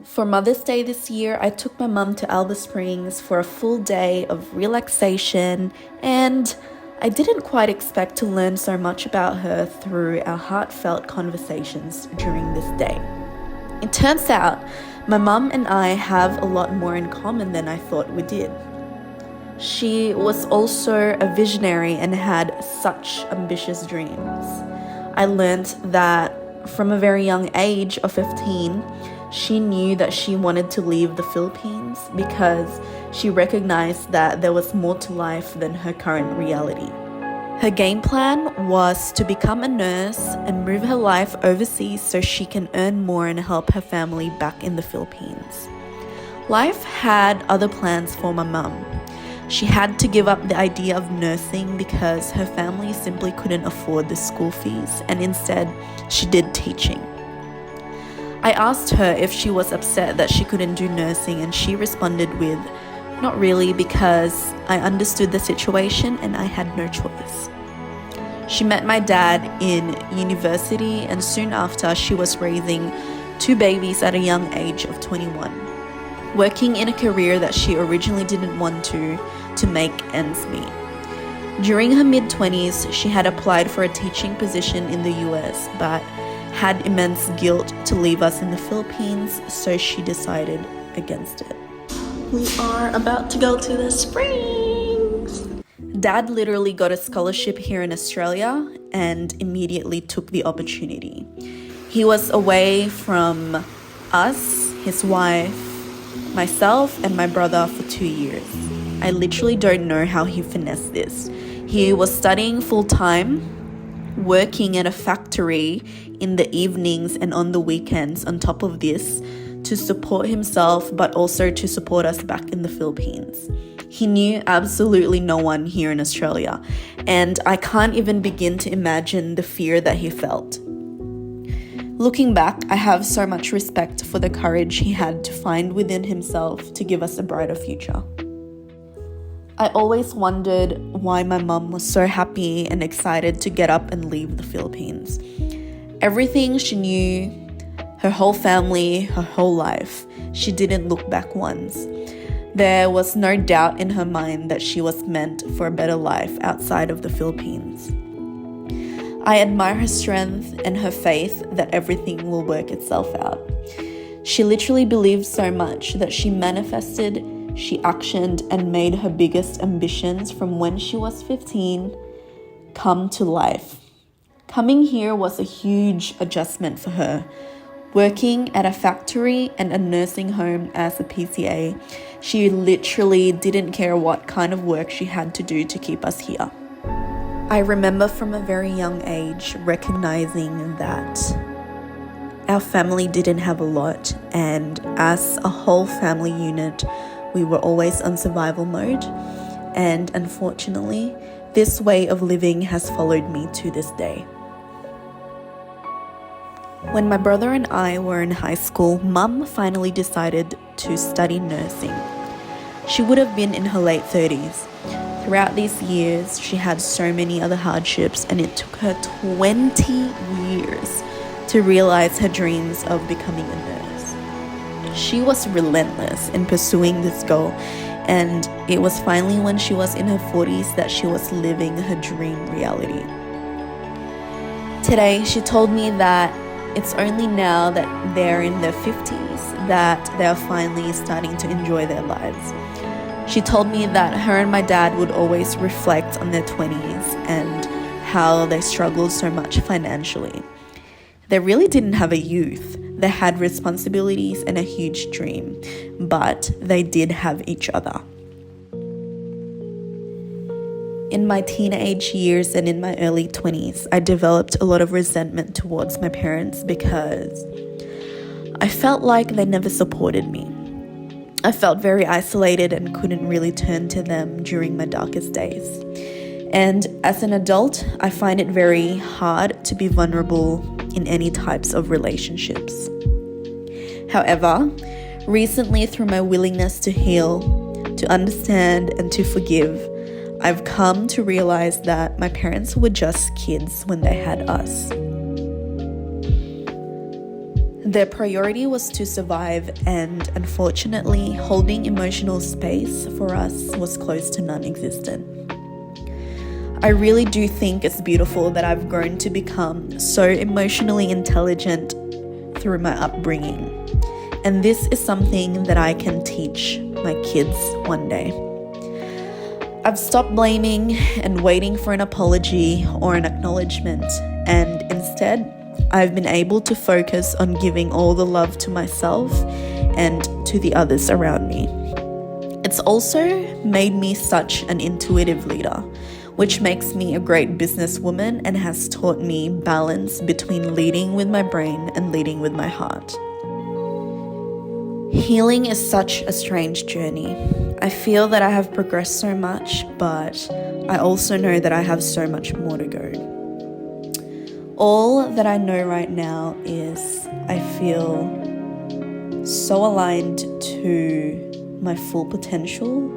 For Mother's Day this year, I took my mum to Alba Springs for a full day of relaxation, and I didn't quite expect to learn so much about her through our heartfelt conversations during this day. It turns out my mum and I have a lot more in common than I thought we did. She was also a visionary and had such ambitious dreams. I learned that from a very young age of 15, she knew that she wanted to leave the Philippines because she recognized that there was more to life than her current reality. Her game plan was to become a nurse and move her life overseas so she can earn more and help her family back in the Philippines. Life had other plans for my mum. She had to give up the idea of nursing because her family simply couldn't afford the school fees, and instead she did teaching. I asked her if she was upset that she couldn't do nursing, and she responded with, "Not really, because I understood the situation and I had no choice." She met my dad in university, and soon after she was raising 2 babies at a young age of 21, working in a career that she originally didn't want to make ends meet. During her mid-20s, she had applied for a teaching position in the US, but had immense guilt to leave us in the Philippines, so she decided against it. We are about to go to the Springs! Dad literally got a scholarship here in Australia and immediately took the opportunity. He was away from us, his wife, myself, and my brother for 2 years. I literally don't know how he finessed this. He was studying full-time, working at a factory in the evenings and on the weekends on top of this to support himself, but also to support us back in the Philippines. He knew absolutely no one here in Australia, and I can't even begin to imagine the fear that he felt. Looking back, I have so much respect for the courage he had to find within himself to give us a brighter future. I always wondered why my mum was so happy and excited to get up and leave the Philippines. Everything she knew, her whole family, her whole life, she didn't look back once. There was no doubt in her mind that she was meant for a better life outside of the Philippines. I admire her strength and her faith that everything will work itself out. She literally believed so much that she manifested, she actioned, and made her biggest ambitions from when she was 15 come to life. Coming here was a huge adjustment for her. Working at a factory and a nursing home as a PCA, she literally didn't care what kind of work she had to do to keep us here. I remember from a very young age recognizing that our family didn't have a lot, and as a whole family unit, we were always on survival mode, and unfortunately, this way of living has followed me to this day. When my brother and I were in high school, Mum finally decided to study nursing. She would have been in her late 30s. Throughout these years, she had so many other hardships, and it took her 20 years to realize her dreams of becoming a nurse. She was relentless in pursuing this goal, and it was finally when she was in her 40s that she was living her dream reality. Today, she told me that it's only now that they're in their 50s that they're finally starting to enjoy their lives. She told me that her and my dad would always reflect on their 20s and how they struggled so much financially. They really didn't have a youth. They had responsibilities and a huge dream, but they did have each other. In my teenage years and in my early 20s, I developed a lot of resentment towards my parents because I felt like they never supported me. I felt very isolated and couldn't really turn to them during my darkest days. And as an adult, I find it very hard to be vulnerable in any types of relationships. However, recently through my willingness to heal, to understand, and to forgive, I've come to realize that my parents were just kids when they had us. Their priority was to survive, and unfortunately, holding emotional space for us was close to non-existent. I really do think it's beautiful that I've grown to become so emotionally intelligent through my upbringing. And this is something that I can teach my kids one day. I've stopped blaming and waiting for an apology or an acknowledgement, and instead, I've been able to focus on giving all the love to myself and to the others around me. It's also made me such an intuitive leader, which makes me a great businesswoman and has taught me balance between leading with my brain and leading with my heart. Healing is such a strange journey. I feel that I have progressed so much, but I also know that I have so much more to go. All that I know right now is I feel so aligned to my full potential,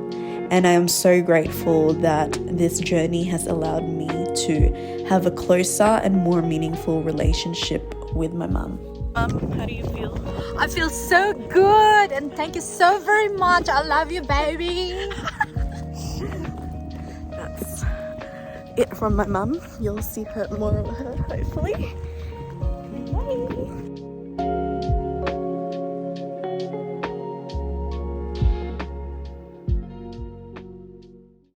and I am so grateful that this journey has allowed me to have a closer and more meaningful relationship with my mum. Mum, how do you feel? I feel so good, and thank you so very much. I love you, baby. That's it from my mum. You'll see her more of her, hopefully. Bye.